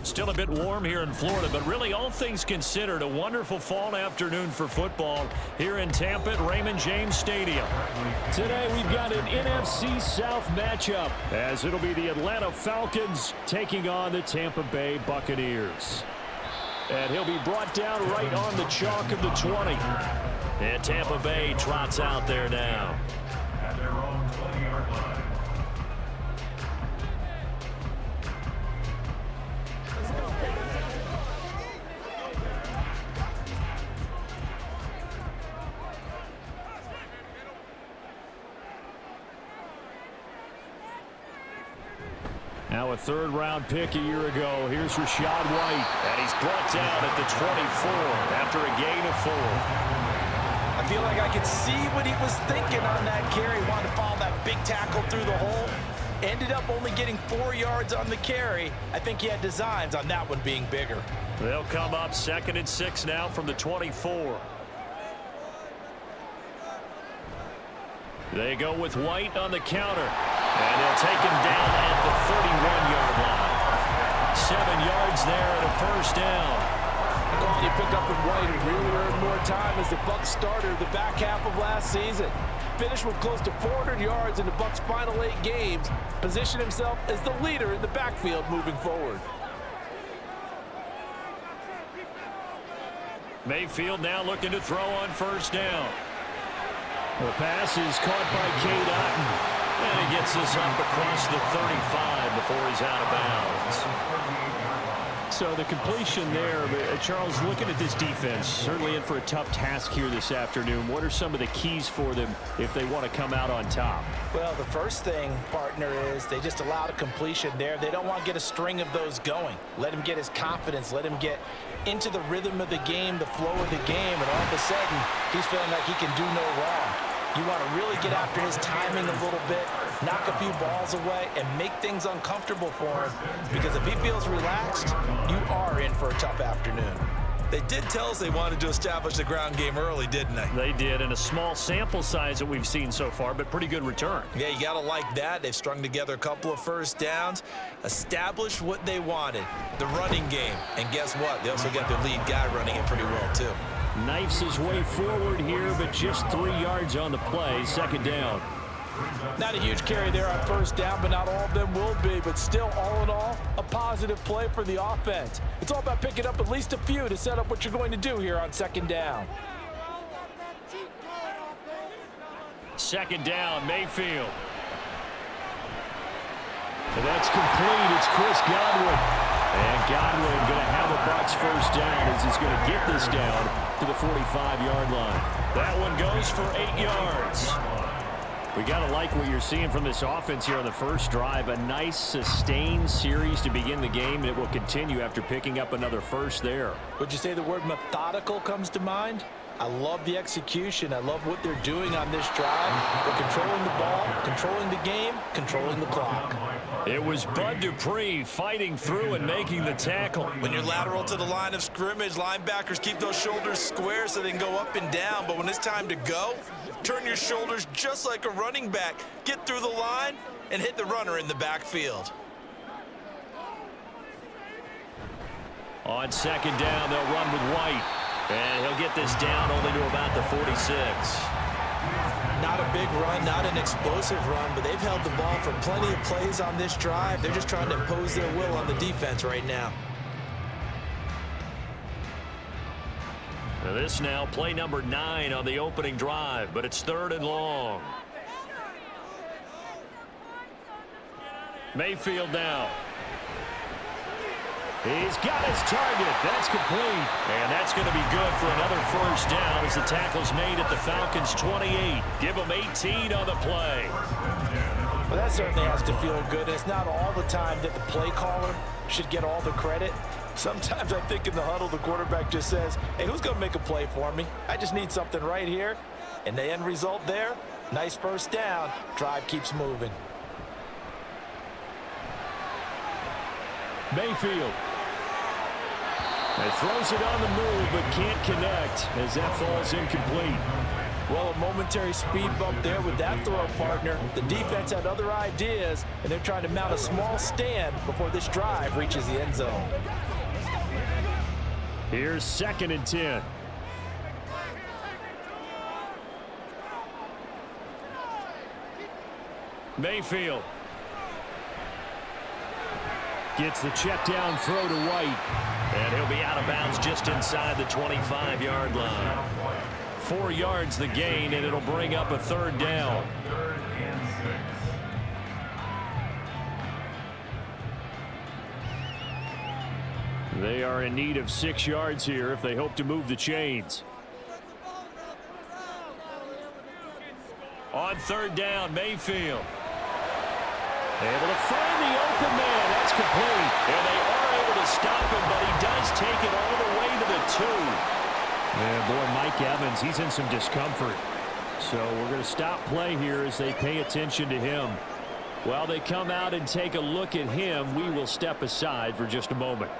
Still a bit warm here in Florida, but really all things considered, a wonderful fall afternoon for football here in Tampa at Raymond James Stadium. Today we've got an NFC South matchup as it'll be the Atlanta Falcons taking on the Tampa Bay Buccaneers. And he'll be brought down right on the chalk of the 20. And Tampa Bay trots out there now. At their own 20-yard line. Now a third-round pick a year ago. Here's Rachaad White. And he's brought down at the 24 after a gain of 4. I feel like I could see what he was thinking on that carry. Wanted to follow that big tackle through the hole. Ended up only getting 4 yards on the carry. I think he had designs on that one being bigger. They'll come up 2nd and 6 now from the 24. They go with White on the counter. And they'll take him down at the 31-yard line. 7 yards there and a first down. A quality pickup from White, who really earned more time as the Bucs starter the back half of last season. Finished with close to 400 yards in the Bucs' final 8 games. Positioned himself as the leader in the backfield moving forward. Mayfield now looking to throw on first down. The pass is caught by Cade Otton. And he gets this up across the 35 before he's out of bounds. So the completion there, Charles, looking at this defense, certainly in for a tough task here this afternoon. What are some of the keys for them if they want to come out on top? Well, the first thing, partner, is they just allowed a completion there. They don't want to get a string of those going. Let him get his confidence. Let him get into the rhythm of the game, the flow of the game, and all of a sudden, he's feeling like he can do no wrong. You want to really get after his timing a little bit, knock a few balls away, and make things uncomfortable for him. Because if he feels relaxed, you are in for a tough afternoon. They did tell us they wanted to establish the ground game early, didn't they? They did, in a small sample size that we've seen so far, but pretty good return. Yeah, you got to like that. They've strung together a couple of first downs, established what they wanted, the running game. And guess what? They also got their lead guy running it pretty well, too. Knifes his way forward here, but just 3 yards on the play. 2nd down. Not a huge carry there on first down, but not all of them will be. But still, all in all, a positive play for the offense. It's all about picking up at least a few to set up what you're going to do here on 2nd down. 2nd down, Mayfield. And that's complete. It's Chris Godwin. And Godwin going to have a Bucs first down as he's going to get this down to the 45-yard line. That one goes for 8 yards. We got to like what you're seeing from this offense here on the first drive. A nice sustained series to begin the game, and it will continue after picking up another first there. Would you say the word methodical comes to mind? I love the execution. I love what they're doing on this drive. They're controlling the ball, controlling the game, controlling the clock. It was Bud Dupree fighting through and making the tackle. When you're lateral to the line of scrimmage, linebackers keep those shoulders square so they can go up and down. But when it's time to go, turn your shoulders just like a running back. Get through the line and hit the runner in the backfield. On 2nd down, they'll run with White. And he'll get this down only to about the 46. Not a big run, not an explosive run, but they've held the ball for plenty of plays on this drive. They're just trying to impose their will on the defense right now. Now this now play number 9 on the opening drive, but it's 3rd and long. Mayfield now. He's got his target. That's complete. And that's going to be good for another first down as the tackle's made at the Falcons' 28. Give them 18 on the play. Well, that certainly has to feel good. It's not all the time that the play caller should get all the credit. Sometimes I think in the huddle, the quarterback just says, hey, who's going to make a play for me? I just need something right here. And the end result there, nice first down. Drive keeps moving. Mayfield. He throws it on the move, but can't connect as that falls incomplete. Well, a momentary speed bump there with that throw, partner. The defense had other ideas, and they're trying to mount a small stand before this drive reaches the end zone. Here's 2nd and 10. Mayfield gets the check down throw to White. And he'll be out of bounds just inside the 25-yard line. 4 yards the gain, and it'll bring up a 3rd down. 3rd and 6. They are in need of 6 yards here if they hope to move the chains. On 3rd down, Mayfield. Able to find the open man. That's complete. And they are able to stop him, but he does take it all the way to the 2. And boy, Mike Evans, he's in some discomfort. So we're going to stop play here as they pay attention to him. While they come out and take a look at him, we will step aside for just a moment.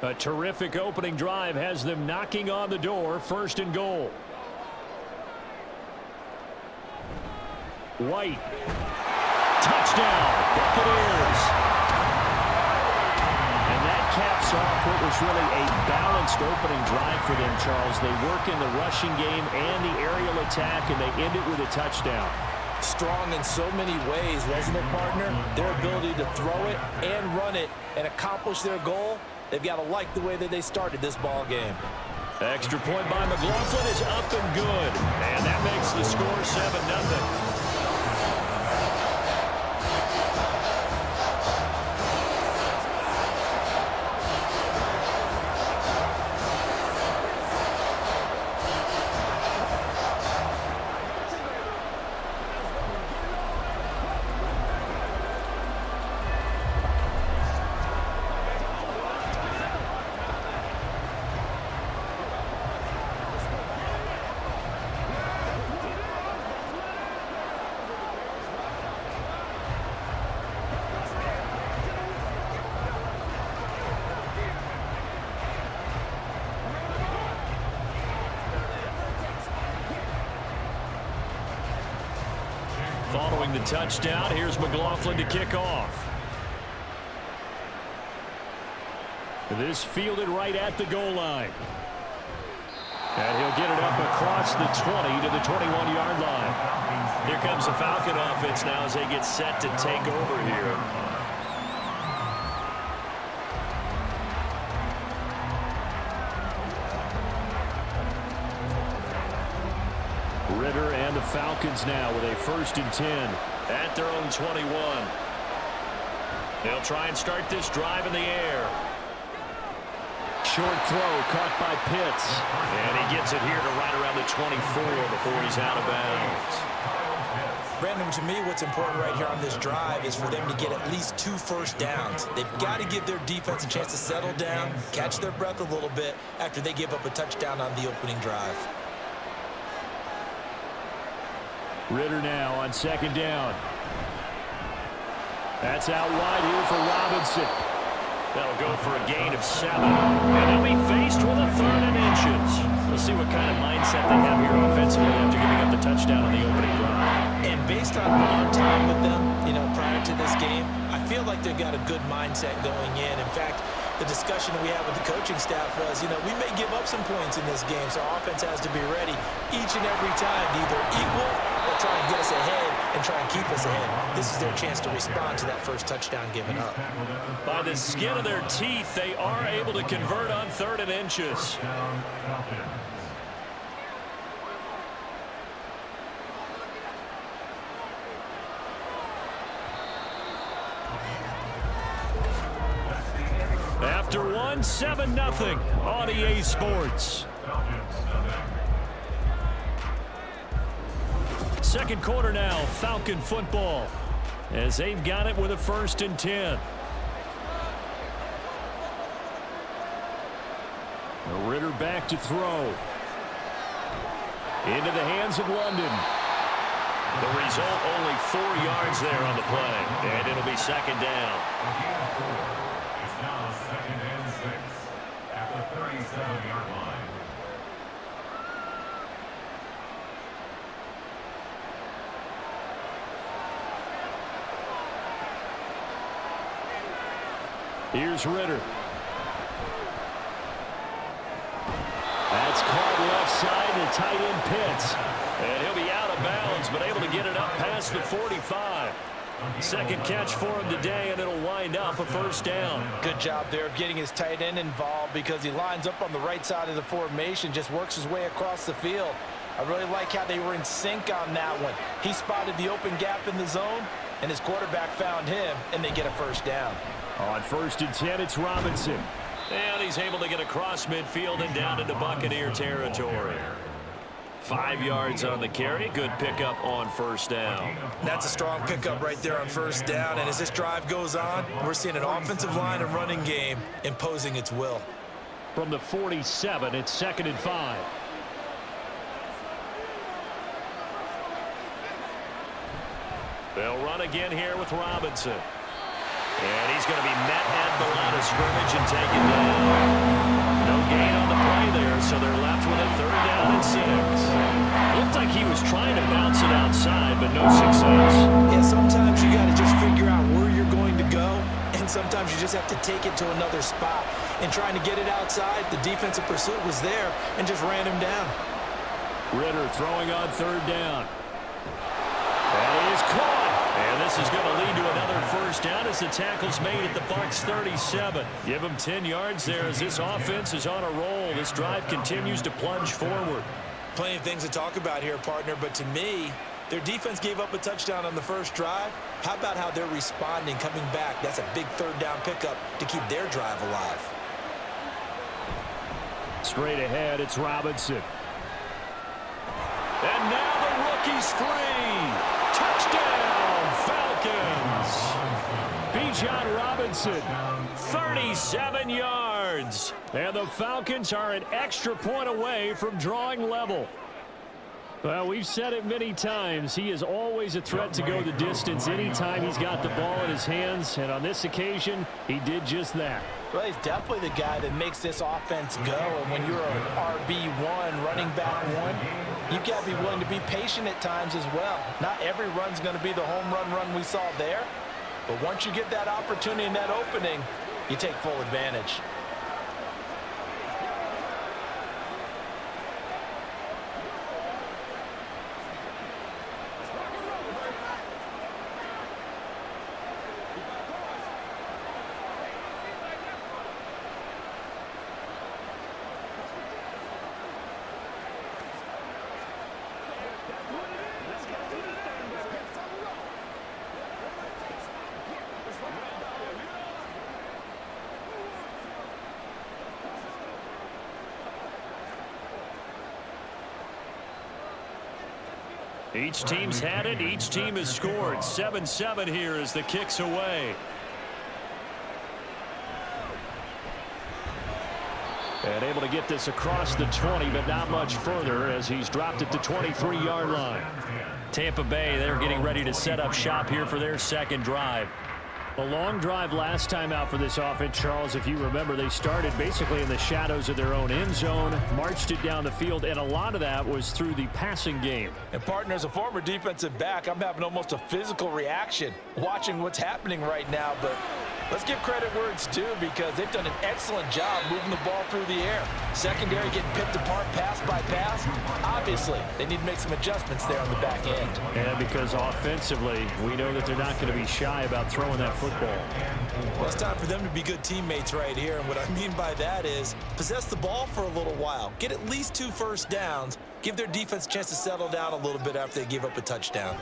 A terrific opening drive has them knocking on the door. 1st and goal. White. Touchdown, Buccaneers. And that caps off what was really a balanced opening drive for them, Charles. They work in the rushing game and the aerial attack, and they end it with a touchdown. Strong in so many ways, wasn't it, partner? Their ability to throw it and run it and accomplish their goal. They've got to like the way that they started this ball game. Extra point by McLaughlin is up and good. And that makes the score 7-0. Following the touchdown, here's McLaughlin to kick off. This fielded right at the goal line. And he'll get it up across the 20 to the 21-yard line. Here comes the Falcon offense now as they get set to take over here. Ritter and the Falcons now with a 1st and 10 at their own 21. They'll try and start this drive in the air. Short throw caught by Pitts. And he gets it here to right around the 24 before he's out of bounds. Brandon, to me, what's important right here on this drive is for them to get at least 2 first downs. They've got to give their defense a chance to settle down, catch their breath a little bit after they give up a touchdown on the opening drive. Ritter now on 2nd down. That's out wide here for Robinson. That'll go for a gain of 7. And they'll be faced with a 3rd and inches. We'll see what kind of mindset they have here offensively after giving up the touchdown on the opening drive. And based on our time with them, prior to this game, I feel like they've got a good mindset going in. In fact, the discussion that we had with the coaching staff was, we may give up some points in this game, so our offense has to be ready each and every time to either equal or try and get us ahead and try and keep us ahead. This is their chance to respond to that first touchdown given up. By the skin of their teeth, they are able to convert on 3rd and inches. After one, 7-0 on EA Sports. Second quarter now, Falcon football, as they've got it with a 1st and 10. Ritter back to throw. Into the hands of London. The result, only 4 yards there on the play, and it'll be second down. It's now 2nd and 6 at the 37-yard line. Here's Ritter. That's caught left side to tight end Pitts. And he'll be out of bounds, but able to get it up past the 45. Second catch for him today, and it'll wind up a first down. Good job there of getting his tight end involved because he lines up on the right side of the formation, just works his way across the field. I really like how they were in sync on that one. He spotted the open gap in the zone, and his quarterback found him, and they get a first down. On 1st and 10, it's Robinson. And he's able to get across midfield and down into Buccaneer territory. 5 yards on the carry. Good pickup on first down. That's a strong pickup right there on first down. And as this drive goes on, we're seeing an offensive line and running game imposing its will. From the 47, it's 2nd and 5. They'll run again here with Robinson. And he's going to be met at the line of scrimmage and taken down. No gain on the play there, so they're left with a 3rd down and 6. Looked like he was trying to bounce it outside, but no success. Yeah, sometimes you got to just figure out where you're going to go, and sometimes you just have to take it to another spot. And trying to get it outside, the defensive pursuit was there and just ran him down. Ritter throwing on 3rd down. That is caught. And this is going to lead to another first down as the tackle's made at the Bucs 37. Give them 10 yards there as this offense is on a roll. This drive continues to plunge forward. Plenty of things to talk about here, partner, but to me, their defense gave up a touchdown on the first drive. How about how they're responding, coming back? That's a big 3rd down pickup to keep their drive alive. Straight ahead, it's Robinson. And now the rookie's free. Touchdown, Falcons. Bijan Robinson, 37 yards. And the Falcons are an extra point away from drawing level. Well, we've said it many times. He is always a threat to go the distance anytime he's got the ball in his hands. And on this occasion, he did just that. Well, he's definitely the guy that makes this offense go. And when you're an RB1, running back 1, you've got to be willing to be patient at times as well. Not every run's going to be the home run we saw there. But once you get that opportunity and that opening, you take full advantage. Each team's had it. Each team has scored. 7-7 here as the kick's away. And able to get this across the 20, but not much further as he's dropped it to 23-yard line. Tampa Bay, they're getting ready to set up shop here for their second drive. A long drive last time out for this offense, Charles. If you remember, they started basically in the shadows of their own end zone, marched it down the field, and a lot of that was through the passing game. And, partner, as a former defensive back, I'm having almost a physical reaction watching what's happening right now. But let's give credit where it's due because they've done an excellent job moving the ball through the air. Secondary getting picked apart pass by pass. Obviously, they need to make some adjustments there on the back end. And because offensively, we know that they're not going to be shy about throwing that football. Well, it's time for them to be good teammates right here. And what I mean by that is possess the ball for a little while. Get at least 2 first downs. Give their defense a chance to settle down a little bit after they give up a touchdown.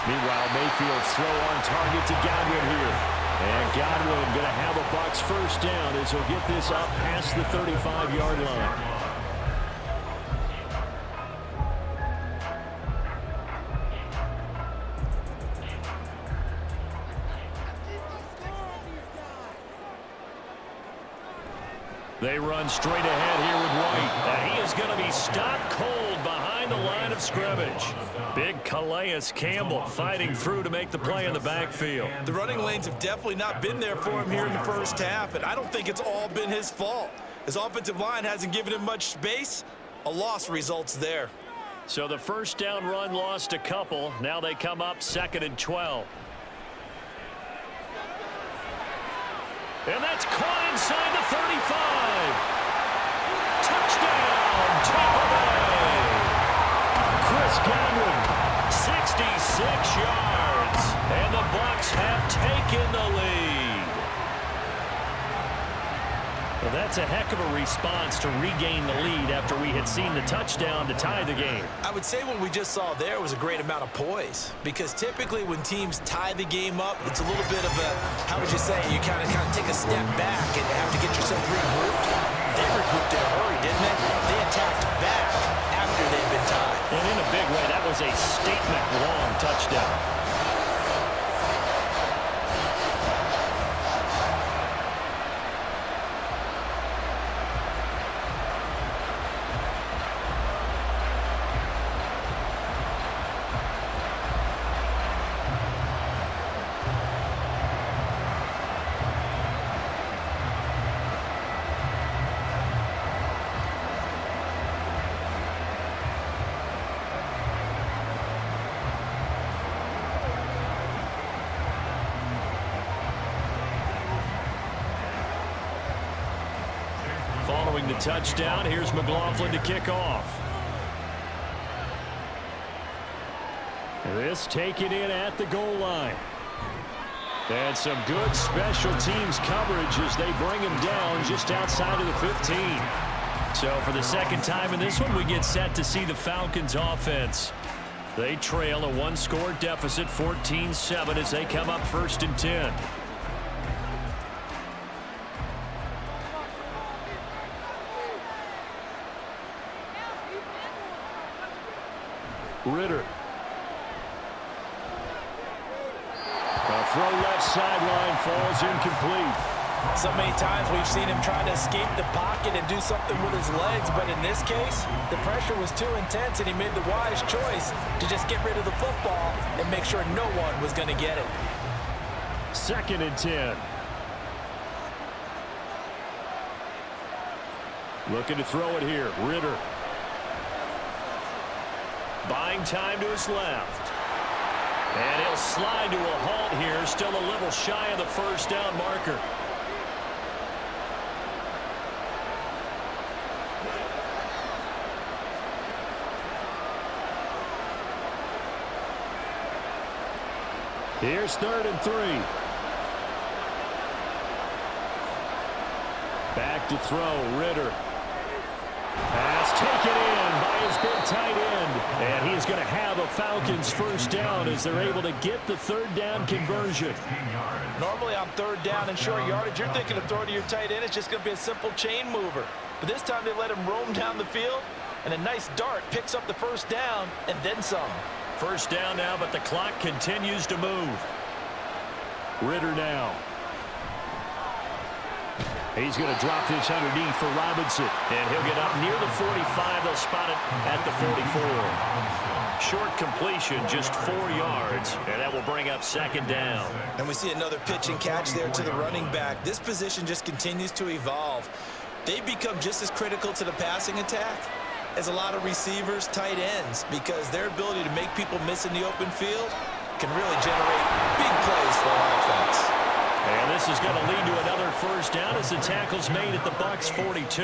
Meanwhile, Mayfield's throw on target to Godwin here. And Godwin going to have a Bucs first down as he'll get this up past the 35-yard line. They run straight ahead here with White. And he is going to be stopped cold behind the line of scrimmage. Big Calais Campbell fighting through to make the play in the backfield. The running lanes have definitely not been there for him here in the first half, and I don't think it's all been his fault. His offensive line hasn't given him much space. A loss results there. So the first down run lost a couple. Now they come up 2nd and 12. And that's caught inside the 35. Touchdown, Tampa Bay. Chris Godwin, 66 yards. And the Bucs have taken the lead. Well, that's a heck of a response to regain the lead after we had seen the touchdown to tie the game. I would say what we just saw there was a great amount of poise, because typically when teams tie the game up, it's a little bit of a, how would you say, you kind of take a step back and have to get yourself regrouped. They regrouped in a hurry, didn't they? They attacked back after they'd been tied. And in a big way, that was a statement long touchdown. Following the touchdown, here's McLaughlin to kick off. This taken in at the goal line. And some good special teams coverage as they bring him down just outside of the 15. So for the second time in this one, we get set to see the Falcons offense. They trail a one-score deficit, 14-7, as they come up 1st and 10. Ritter. A throw left sideline falls incomplete. So many times we've seen him try to escape the pocket and do something with his legs, but in this case, the pressure was too intense and he made the wise choice to just get rid of the football and make sure no one was going to get it. 2nd and 10. Looking to throw it here. Ritter. Buying time to his left. And he'll slide to a halt here. Still a little shy of the first down marker. Here's 3rd and 3. Back to throw. Ritter. Pass taken in by his big tight end. And he's going to have a Falcons first down as they're able to get the 3rd down conversion. Normally on 3rd down and short yardage, you're thinking of throwing to your tight end. It's just going to be a simple chain mover. But this time they let him roam down the field, and a nice dart picks up the first down and then some. First down now, but the clock continues to move. Ritter now. He's going to drop this underneath for Robinson. And he'll get up near the 45. They'll spot it at the 44. Short completion, just 4 yards. And that will bring up 2nd down. And we see another pitch and catch there to the running back. This position just continues to evolve. They become just as critical to the passing attack as a lot of receivers, tight ends, because their ability to make people miss in the open field can really generate big plays for offense. And this is going to lead to another first down as the tackle's made at the Bucs 42.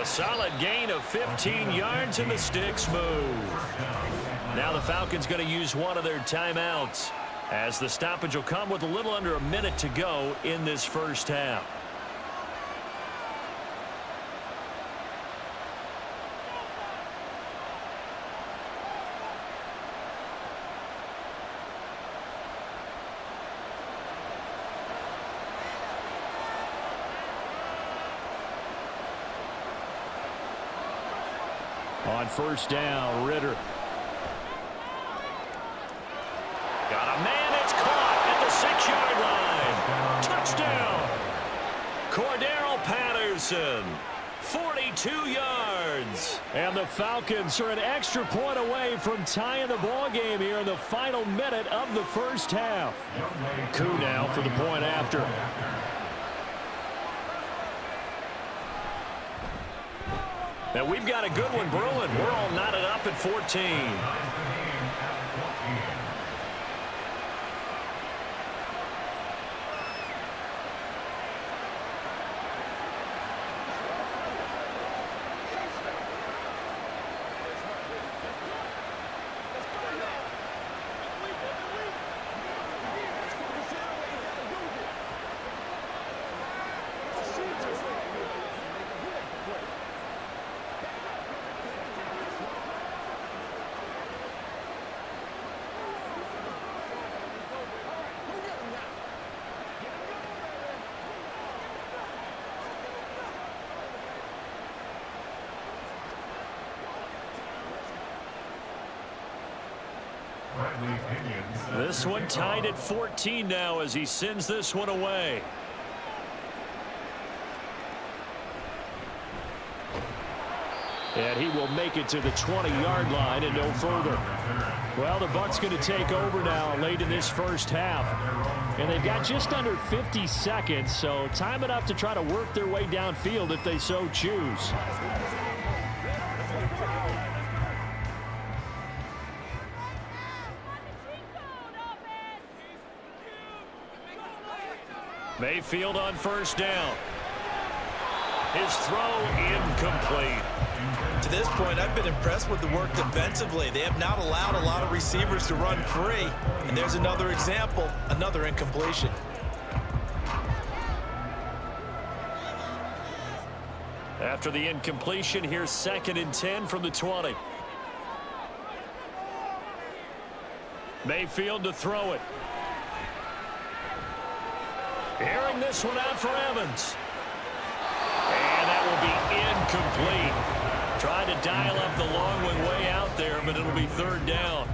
A solid gain of 15 yards and the sticks move. Now the Falcons going to use one of their timeouts as the stoppage will come with a little under a minute to go in this first half. On first down, Ritter. Got a man, it's caught at the 6-yard line. Touchdown. Cordero Patterson Peterson. 42 yards. And the Falcons are an extra point away from tying the ball game here in the final minute of the first half. Coup now for the point after. Now we've got a good one brewing. We're all knotted up at 14. This one tied at 14 now as he sends this one away. And he will make it to the 20-yard line and no further. Well, the Bucs going to take over now late in this first half. And they've got just under 50 seconds, so time enough to try to work their way downfield if they so choose. Mayfield on first down. His throw incomplete. To this point, I've been impressed with the work defensively. They have not allowed a lot of receivers to run free. And there's another example, another incompletion. After the incompletion, here's 2nd and 10 from the 20. Mayfield to throw it. Airing this one out for Evans. And that will be incomplete. Trying to dial up the long one way out there, but it'll be 3rd down.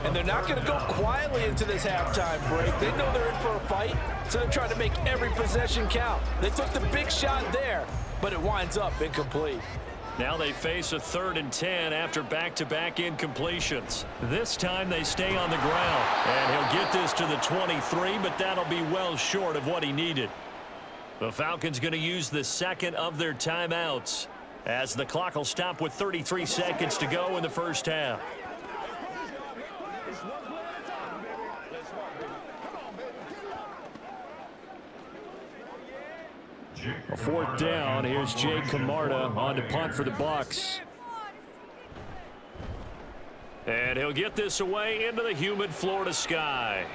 And they're not going to go quietly into this halftime break. They know they're in for a fight, so they're trying to make every possession count. They took the big shot there, but it winds up incomplete. Now they face a 3rd and 10 after back-to-back incompletions. This time they stay on the ground. And he'll get this to the 23, but that'll be well short of what he needed. The Falcons going to use the 2nd of their timeouts as the clock will stop with 33 seconds to go in the first half. A 4th down. Here's Jake Camarda on to punt for the Bucs. And he'll get this away into the humid Florida sky.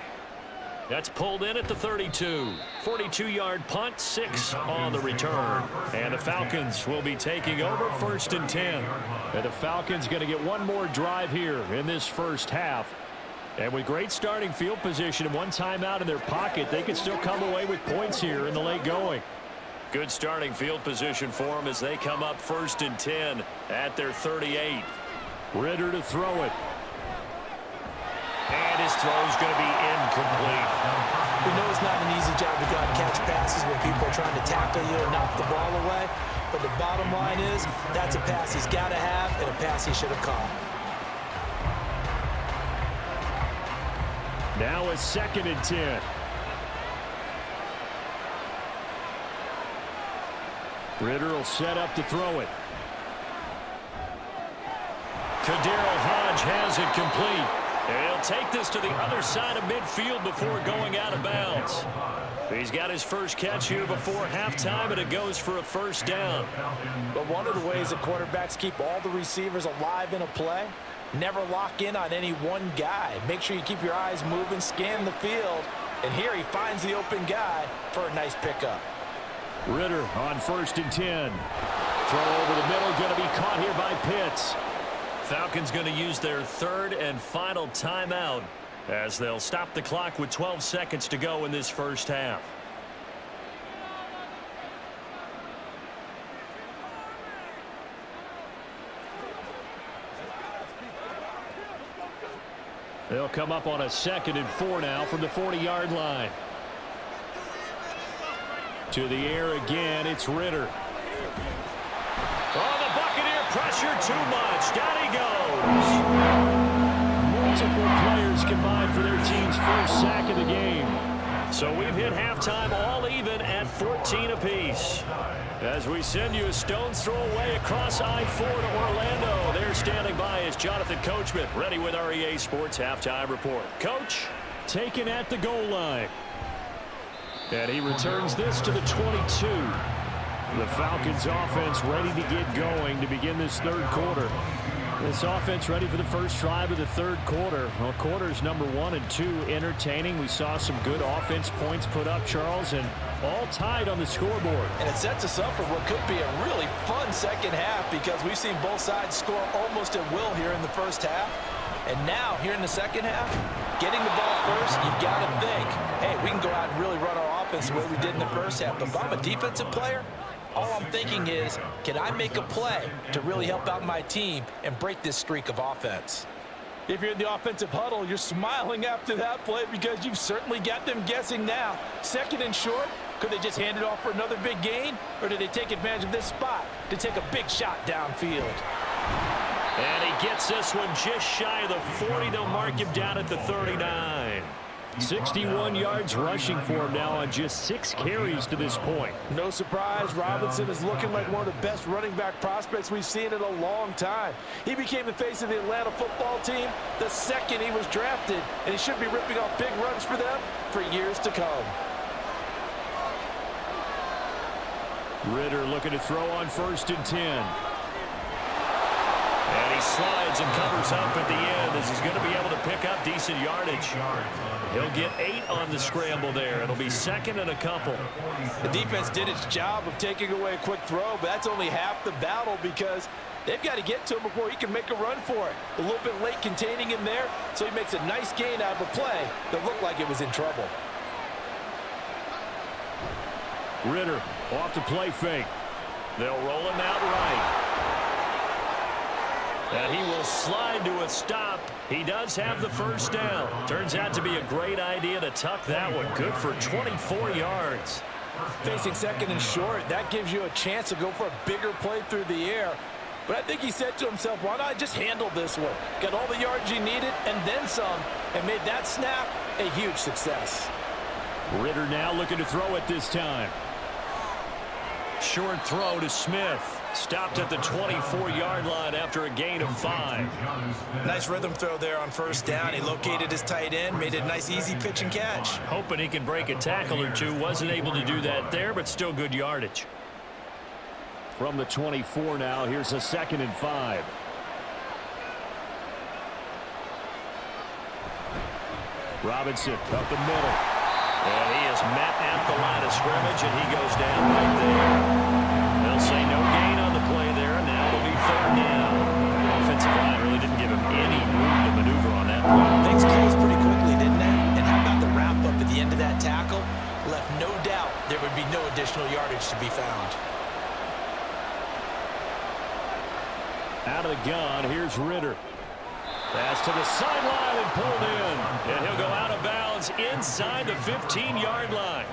That's pulled in at the 32. 42-yard punt, 6 on the return. And the Falcons will be taking over 1st and 10. And the Falcons going to get one more drive here in this first half. And with great starting field position and one timeout in their pocket, they can still come away with points here in the late going. Good starting field position for them as they come up 1st and 10 at their 38. Ritter to throw it. And his throw is going to be incomplete. We know it's not an easy job to go out and catch passes when people are trying to tackle you and knock the ball away. But the bottom line is that's a pass he's got to have and a pass he should have caught. Now a 2nd and 10. Ritter will set up to throw it. Kadarius Hodge has it complete. And he'll take this to the other side of midfield before going out of bounds. He's got his first catch here before halftime, and it goes for a 1st down. But one of the ways that quarterbacks keep all the receivers alive in a play, never lock in on any one guy. Make sure you keep your eyes moving, scan the field, and here he finds the open guy for a nice pickup. Ritter on 1st and 10. Throw over the middle, going to be caught here by Pitts. Falcons going to use their 3rd and final timeout as they'll stop the clock with 12 seconds to go in this first half. They'll come up on a 2nd and 4 now from the 40-yard line. To the air again, it's Ritter. Oh, the Buccaneer pressure too much. Down he goes. Multiple players combined for their team's first sack of the game. So we've hit halftime all even at 14 apiece. As we send you a stone's throw away across I-4 to Orlando. There standing by is Jonathan Coachman, ready with our EA Sports Halftime Report. Coach, taken at the goal line. And he returns this to the 22. The Falcons offense ready to get going to begin this third quarter. This offense ready for the first drive of the third quarter. Well, quarters number 1 and 2 entertaining. We saw some good offense points put up, Charles, and all tied on the scoreboard. And it sets us up for what could be a really fun second half because we've seen both sides score almost at will here in the first half. And now, here in the second half, getting the ball first, you've got to think, hey, we can go out and really run our offense the way we did in the first half. But if I'm a defensive player, all I'm thinking is, can I make a play to really help out my team and break this streak of offense? If you're in the offensive huddle, you're smiling after that play because you've certainly got them guessing now. Second and short, could they just hand it off for another big gain? Or did they take advantage of this spot to take a big shot downfield? And he gets this one just shy of the 40. They'll mark him down at the 39. 61 yards rushing for him now on just 6 carries to this point. No surprise, Robinson is looking like one of the best running back prospects we've seen in a long time. He became the face of the Atlanta football team the second he was drafted, and he should be ripping off big runs for them for years to come. Ritter looking to throw on 1st and 10. And he slides and covers up at the end as he's going to be able to pick up decent yardage. He'll get 8 on the scramble there. It'll be 2nd and a couple. The defense did its job of taking away a quick throw, but that's only half the battle because they've got to get to him before he can make a run for it. A little bit late containing him there, so he makes a nice gain out of a play that looked like it was in trouble. Ritter off the play fake. They'll roll him out right. And he will slide to a stop. He does have the first down. Turns out to be a great idea to tuck that one. Good for 24 yards. Facing 2nd and short, that gives you a chance to go for a bigger play through the air. But I think he said to himself, why not just handle this one? Got all the yards you needed and then some, and made that snap a huge success. Ritter now looking to throw it this time. Short throw to Smith. Stopped at the 24-yard line after a gain of 5. Nice rhythm throw there on 1st down. He located his tight end, made it a nice, easy pitch and catch. Hoping he can break a tackle or two. Wasn't able to do that there, but still good yardage. From the 24 now, here's a 2nd and 5. Robinson up the middle. And he is met at the line of scrimmage, and he goes down right there. They'll say no gain on the play there, and now it'll be 3rd down. The offensive line really didn't give him any room to maneuver on that play. Things closed pretty quickly, didn't they? And how about the wrap-up at the end of that tackle? Left no doubt there would be no additional yardage to be found. Out of the gun, here's Ritter. Pass to the sideline and pulled in. And he'll go out of bounds inside the 15-yard line.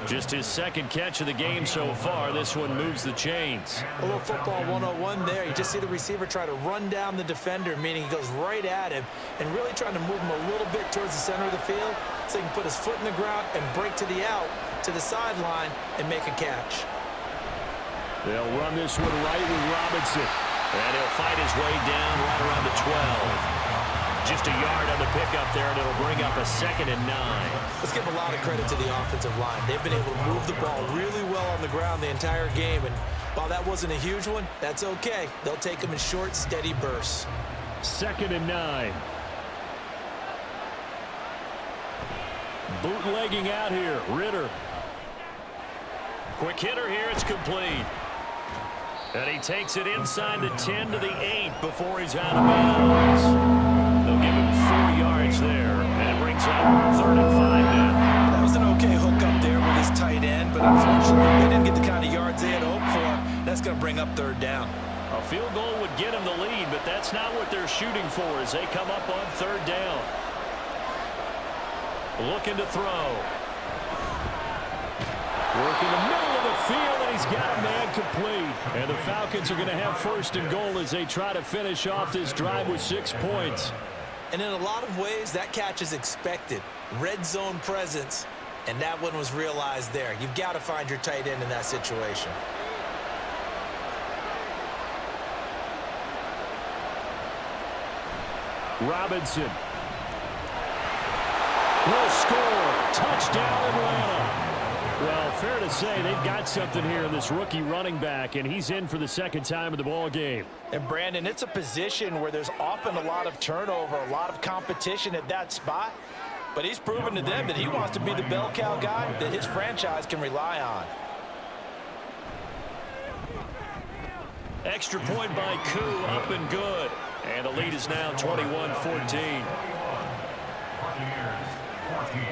Just his 2nd catch of the game so far. This one moves the chains. A little football 101 there. You just see the receiver try to run down the defender, meaning he goes right at him and really trying to move him a little bit towards the center of the field so he can put his foot in the ground and break to the out, to the sideline, and make a catch. They'll run this one right with Robinson. And he'll fight his way down right around the 12. Just a yard on the pickup there, and it'll bring up a 2nd and 9. Let's give a lot of credit to the offensive line. They've been able to move the ball really well on the ground the entire game, and while that wasn't a huge one, that's okay. They'll take them in short, steady bursts. 2nd and 9. Bootlegging out here, Ritter. Quick hitter here, it's complete. And he takes it inside the 10 to the 8 before he's out of bounds. They'll give him 4 yards there, and it brings up 3rd and 5 now. That was an okay hook up there with his tight end, but unfortunately they didn't get the kind of yards they had hoped for. That's going to bring up 3rd down. A field goal would get him the lead, but that's not what they're shooting for as they come up on 3rd down. Looking to throw. Working the middle of the field, and he's got a man complete. And the Falcons are going to have first and goal as they try to finish off this drive with 6 points. And in a lot of ways, that catch is expected. Red zone presence, and that one was realized there. You've got to find your tight end in that situation. Robinson will score. Touchdown, Atlanta. Well, fair to say they've got something here in this rookie running back, and he's in for the second time of the ball game. And, Brandon, it's a position where there's often a lot of turnover, a lot of competition at that spot. But he's proven to them that he wants to be the bell cow guy that his franchise can rely on. Extra point by Koo, up and good. And the lead is now 21-14. Buccaneers 14.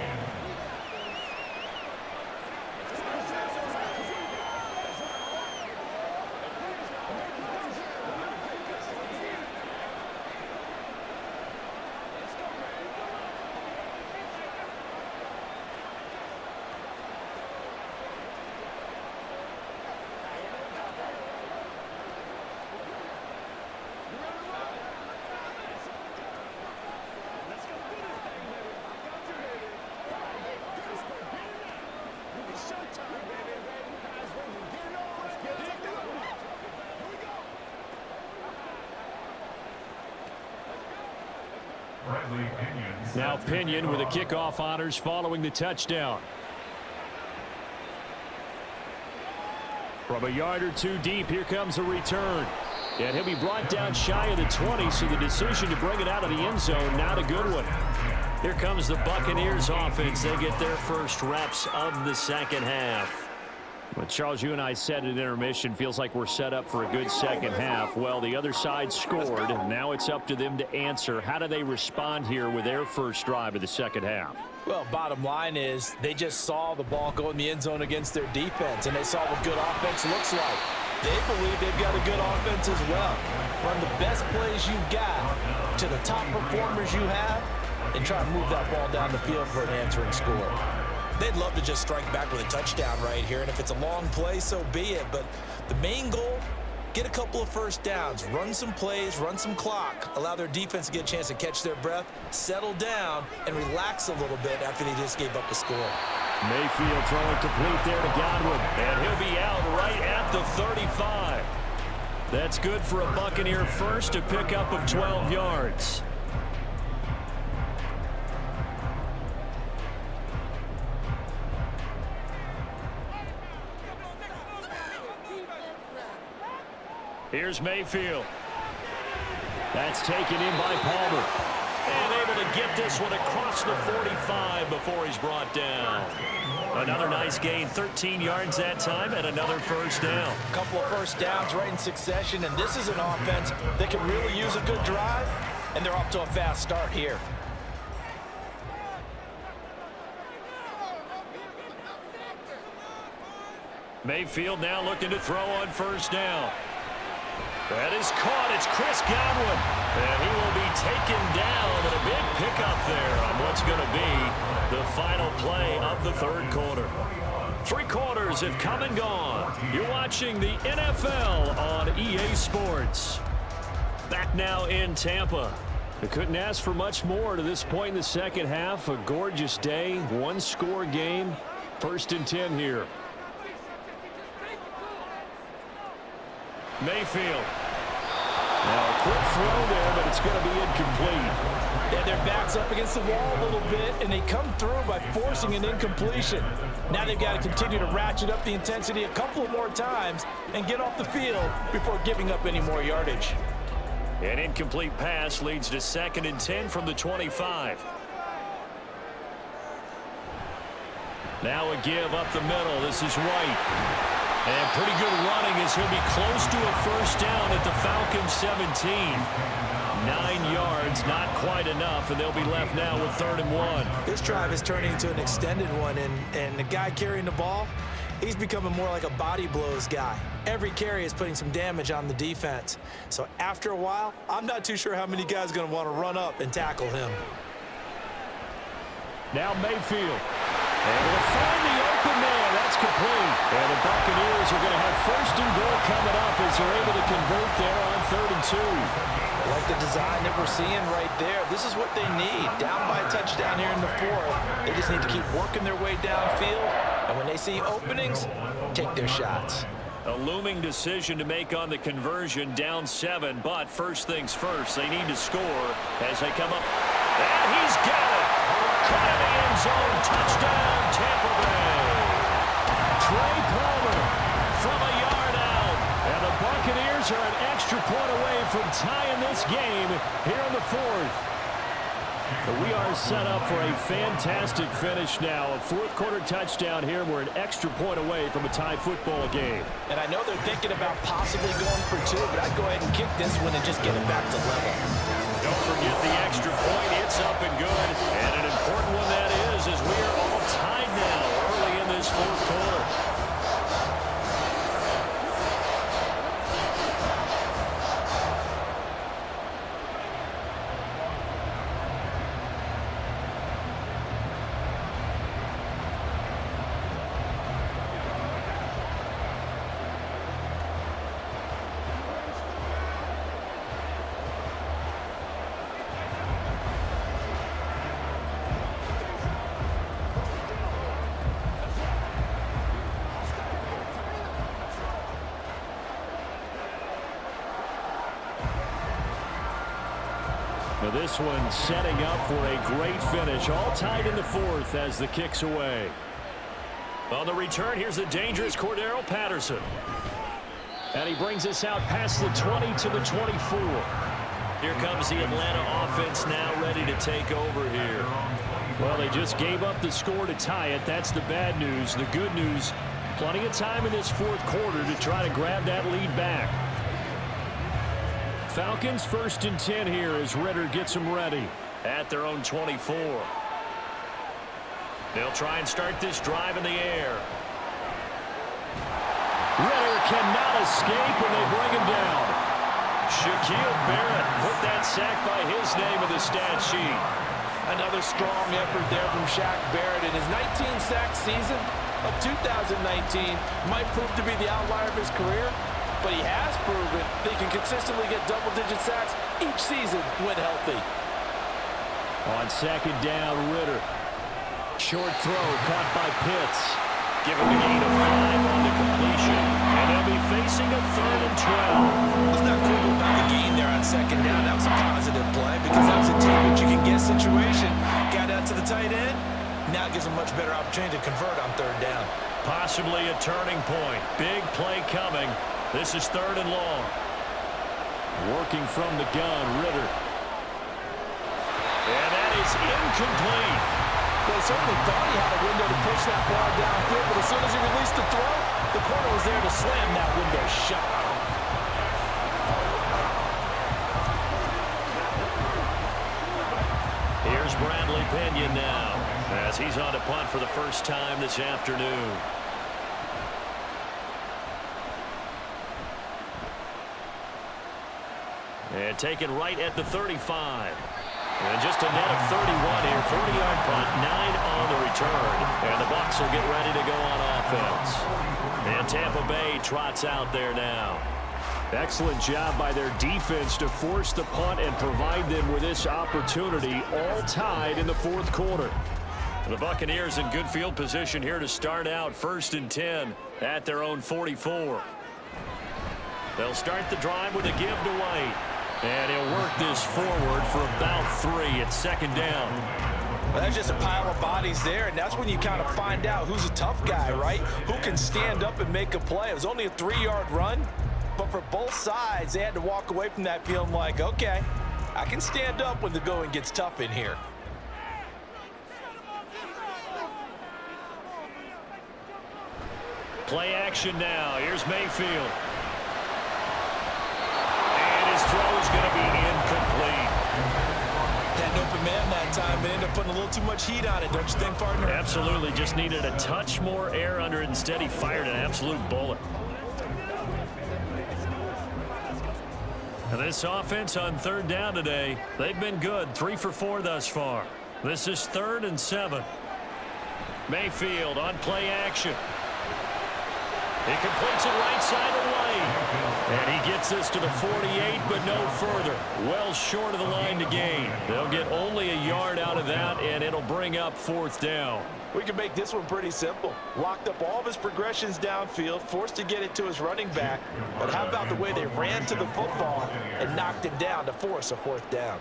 Now Pinion with the kickoff honors following the touchdown. From a yard or two deep, here comes a return. And he'll be brought down shy of the 20, so the decision to bring it out of the end zone, not a good one. Here comes the Buccaneers offense. They get their first reps of the second half. Well, Charles, you and I said at intermission, feels like we're set up for a good second half. Well, the other side scored. Now it's up to them to answer. How do they respond here with their first drive of the second half? Well, bottom line is they just saw the ball go in the end zone against their defense, and they saw what good offense looks like. They believe they've got a good offense as well. Run the best plays you've got to the top performers you have and try to move that ball down the field for an answering score. They'd love to just strike back with a touchdown right here, and if it's a long play, so be it. But the main goal, get a couple of first downs, run some plays, run some clock, allow their defense to get a chance to catch their breath, settle down, and relax a little bit after they just gave up a score. Mayfield throwing complete there to Godwin, and he'll be out right at the 35. That's good for a Buccaneer first, a pickup of 12 yards. Here's Mayfield. That's taken in by Palmer. And able to get this one across the 45 before he's brought down. Another nice gain, 13 yards that time, and another first down. A couple of first downs right in succession, and this is an offense that can really use a good drive, and they're off to a fast start here. Mayfield now looking to throw on first down. That is caught. It's Chris Godwin. And he will be taken down, and a big pickup there on what's going to be the final play of the third quarter. 3 quarters have come and gone. You're watching the NFL on EA Sports. Back now in Tampa. They couldn't ask for much more to this point in the second half. A gorgeous day, 1-score game. 1st and 10 here. Mayfield. Now a quick throw there, but it's going to be incomplete. Yeah, their back's up against the wall a little bit, and they come through by forcing an incompletion. Now they've got to continue to ratchet up the intensity a couple of more times and get off the field before giving up any more yardage. An incomplete pass leads to 2nd and 10 from the 25. Now a give up the middle. This is White. And pretty good running as he'll be close to a first down at the Falcons 17. 9 yards, not quite enough, and they'll be left now with 3rd and 1. This drive is turning into an extended one, and the guy carrying the ball, he's becoming more like a body blows guy. Every carry is putting some damage on the defense. So after a while, I'm not too sure how many guys are going to want to run up and tackle him. Now Mayfield. Able to find the open man. That's complete. And the Buccaneers are going to have first and goal coming up as they're able to convert there on 3rd and 2. I like the design that we're seeing right there. This is what they need. Down by a touchdown here in the 4th. They just need to keep working their way downfield. And when they see openings, take their shots. A looming decision to make on the conversion, down 7. But first things first, they need to score as they come up. And he's got it. Caught in the end zone. Touchdown, Tampa Bay. Trey Palmer from a yard out. And the Buccaneers are an extra point away from tying this game here in the 4th. We are set up for a fantastic finish now. A 4th quarter touchdown here. We're an extra point away from a tie football game. And I know they're thinking about possibly going for 2, but I'd go ahead and kick this one and just get it back to level. Don't forget the extra point. It's up and good. And an important one that is, as we are all tied now early in this 4th quarter. Now this one setting up for a great finish. All tied in the 4th as the kick's away. On the return, here's the dangerous Cordero Patterson. And he brings us out past the 20 to the 24. Here comes the Atlanta offense now ready to take over here. Well, they just gave up the score to tie it. That's the bad news. The good news, plenty of time in this 4th quarter to try to grab that lead back. Falcons 1st and 10 here as Ritter gets them ready at their own 24. They'll try and start this drive in the air. Ritter cannot escape when they bring him down. Shaquille Barrett put that sack by his name in the stat sheet. Another strong effort there from Shaq Barrett in his 19-sack season of 2019. Might prove to be the outlier of his career, but he has proven they can consistently get double-digit sacks each season when healthy. On 2nd down, Ritter. Short throw caught by Pitts. Give him a gain of 5 on the completion. And they'll be facing a 3rd and 12. It's not cool about the gain there on 2nd down. That was a positive play because that was a take-what-you-can-get situation. Got out to the tight end. Now gives him much better opportunity to convert on 3rd down. Possibly a turning point. Big play coming. This is 3rd and long. Working from the gun, Ritter. And that is incomplete. Well, he certainly thought he had a window to push that ball downfield, but as soon as he released the throw, the corner was there to slam that window shut. Here's Bradley Pinion now as he's on to punt for the first time this afternoon. And taken right at the 35. And just a net of 31 here. 40-yard punt, 9 on the return. And the Bucs will get ready to go on offense. And Tampa Bay trots out there now. Excellent job by their defense to force the punt and provide them with this opportunity, all tied in the 4th quarter. The Buccaneers in good field position here to start out 1st and 10 at their own 44. They'll start the drive with a give to White. And he'll work this forward for about 3 at 2nd down. Well, that's just a pile of bodies there, and that's when you kind of find out who's a tough guy, right? Who can stand up and make a play. It was only a 3-yard run, but for both sides, they had to walk away from that feeling like, okay, I can stand up when the going gets tough in here. Play action now. Here's Mayfield. Throw is going to be incomplete. Had an open man that time, but ended up putting a little too much heat on it, don't you think, partner? Absolutely. Just needed a touch more air under it. Instead, he fired an absolute bullet. And this offense on 3rd down today, they've been good. 3 for 4 thus far. This is 3rd and 7. Mayfield on play action. He completes it right side of the lane. And he gets this to the 48, but no further. Well short of the line to gain. They'll get only a yard out of that, and it'll bring up 4th down. We can make this one pretty simple. Locked up all of his progressions downfield, forced to get it to his running back. But how about the way they ran to the football and knocked him down to force a 4th down?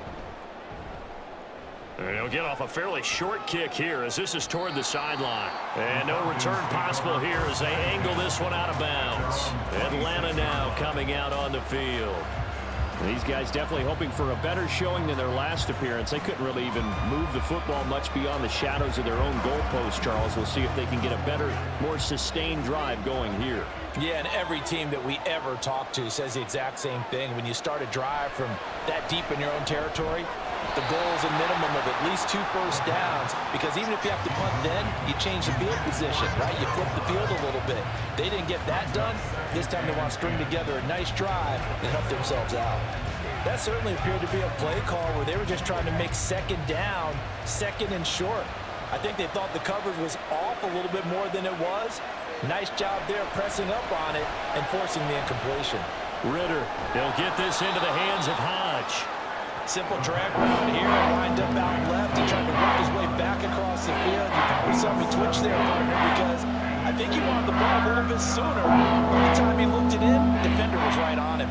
And he'll get off a fairly short kick here as this is toward the sideline. And no return possible here as they angle this one out of bounds. Atlanta now coming out on the field. These guys definitely hoping for a better showing than their last appearance. They couldn't really even move the football much beyond the shadows of their own goalpost, Charles. We'll see if they can get a better, more sustained drive going here. Yeah, and every team that we ever talk to says the exact same thing. When you start a drive from that deep in your own territory, the goal is a minimum of at least 2 first downs, because even if you have to punt then, you change the field position, right? You flip the field a little bit. They didn't get that done. This time they want to string together a nice drive and help themselves out. That certainly appeared to be a play call where they were just trying to make 2nd down, 2nd and short. I think they thought the coverage was off a little bit more than it was. Nice job there pressing up on it and forcing the incompletion. Ritter, they'll get this into the hands of Hodge. Simple drag around here, lined up out left. He tried to work his way back across the field. You probably saw me twitch there, partner, because I think he wanted the ball a little bit sooner. By the time he looked it in, the defender was right on him.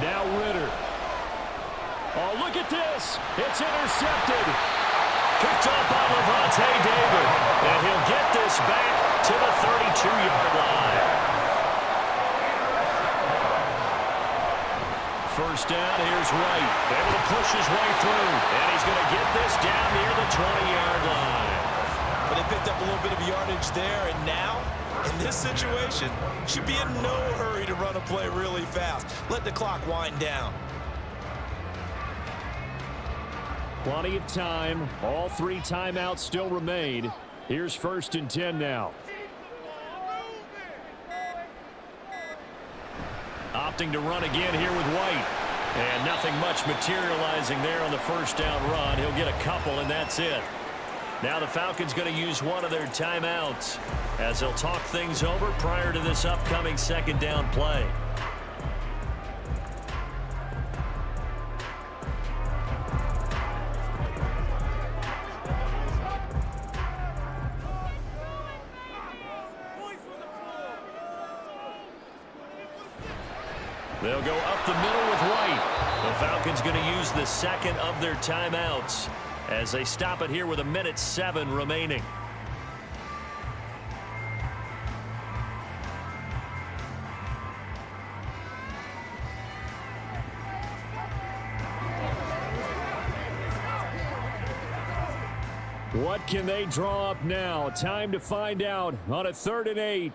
Now Ritter. Oh, look at this. It's intercepted. Picked up by Levante David. And he'll get this back to the 32-yard line. First down, here's Wright. Able to push his way through. And he's going to get this down near the 20-yard line. But they picked up a little bit of yardage there, and now, in this situation, should be in no hurry to run a play really fast. Let the clock wind down. Plenty of time. All 3 timeouts still remain. Here's 1st and 10 now. Opting to run again here with White. And nothing much materializing there on the first down run. He'll get a couple, and that's it. Now the Falcons going to use one of their timeouts as they'll talk things over prior to this upcoming 2nd down play. They'll go up the middle with White. The Falcons going to use the 2nd of their timeouts as they stop it here with 1:07 remaining. What can they draw up now? Time to find out on a 3rd and 8.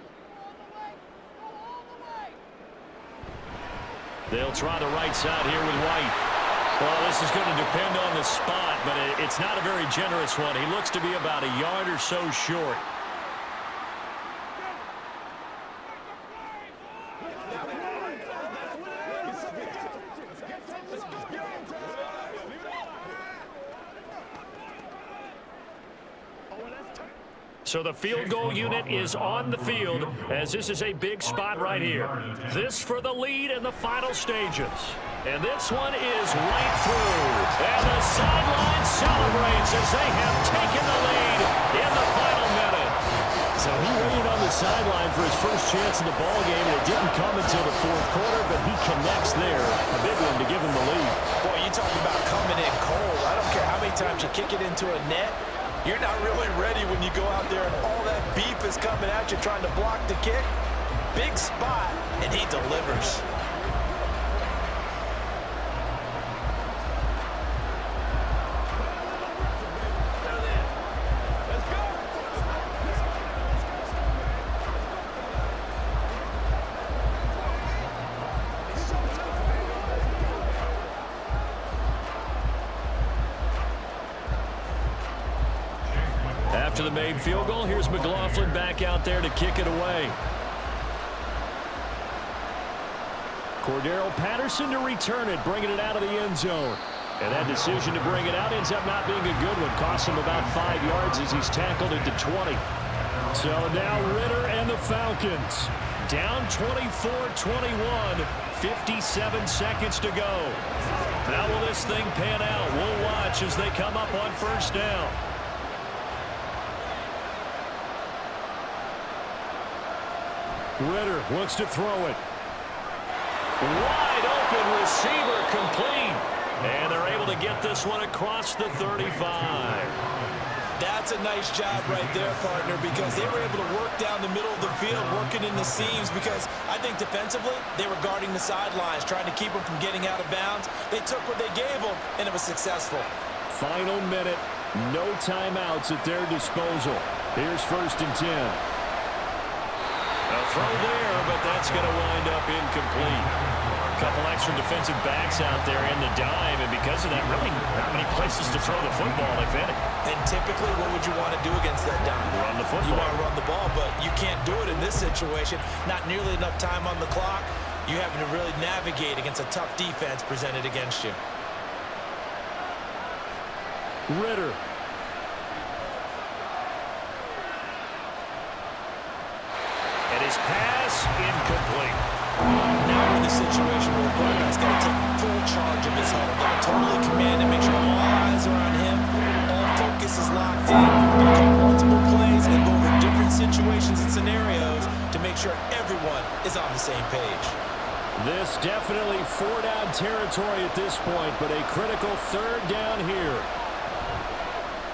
They'll try the right side here with White. Well, this is going to depend on the spot, but it's not a very generous one. He looks to be about a yard or so short. So the field goal unit is on the field as this is a big spot right here. This for the lead in the final stages. And this one is right through. And the sideline celebrates as they have taken the lead in the final minute. So he waited on the sideline for his first chance in the ballgame, and it didn't come until the 4th quarter, but he connects there. A big one to give him the lead. Boy, you talk about coming in cold. I don't care how many times you kick it into a net. You're not really ready when you go out there and all that beef is coming at you trying to block the kick. Big spot, and he delivers. after the made field goal. Here's McLaughlin back out there to kick it away. Cordero Patterson to return it, bringing it out of the end zone. And that decision to bring it out ends up not being a good one. Costs him about 5 yards as he's tackled into 20. So now Ritter and the Falcons down 24-21, 57 seconds to go. How will this thing pan out? We'll watch as they come up on first down. Ritter looks to throw it. Wide open receiver, complete. And they're able to get this one across the 35. That's a nice job right there, partner, because they were able to work down the middle of the field, working in the seams, because I think defensively they were guarding the sidelines, trying to keep them from getting out of bounds. They took what they gave them, and it was successful. Final minute, no timeouts at their disposal. Here's 1st and 10. A throw there, but that's going to wind up incomplete. A couple extra defensive backs out there in the dime, and because of that, really not many places to throw the football, if any. And typically, what would you want to do against that dime? Run the football. You want to run the ball, but you can't do it in this situation. Not nearly enough time on the clock. You're having to really navigate against a tough defense presented against you. Ritter. And his pass incomplete. Now we're in the situation where the quarterback's got to take full charge of his huddle. Got to totally command and make sure all eyes are on him. All focus is locked in. Going to call multiple plays and go over different situations and scenarios to make sure everyone is on the same page. This definitely 4-down territory at this point, but a critical 3rd down here.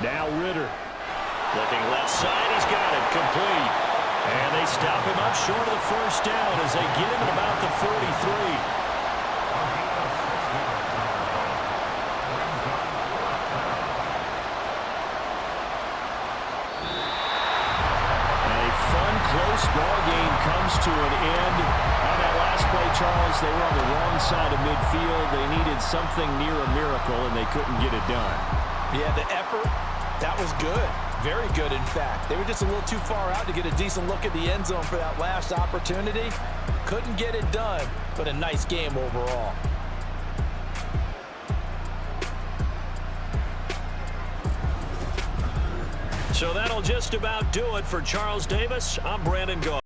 Now Ritter. Looking left side, he's got it, complete. And they stop him up short of the 1st down as they get him at about the 43. A fun, close ball game comes to an end. On that last play, Charles, they were on the wrong side of midfield. They needed something near a miracle, and they couldn't get it done. Yeah, the effort, that was good. Very good, in fact. They were just a little too far out to get a decent look at the end zone for that last opportunity. Couldn't get it done, but a nice game overall. So that'll just about do it for Charles Davis. I'm Brandon Gaw.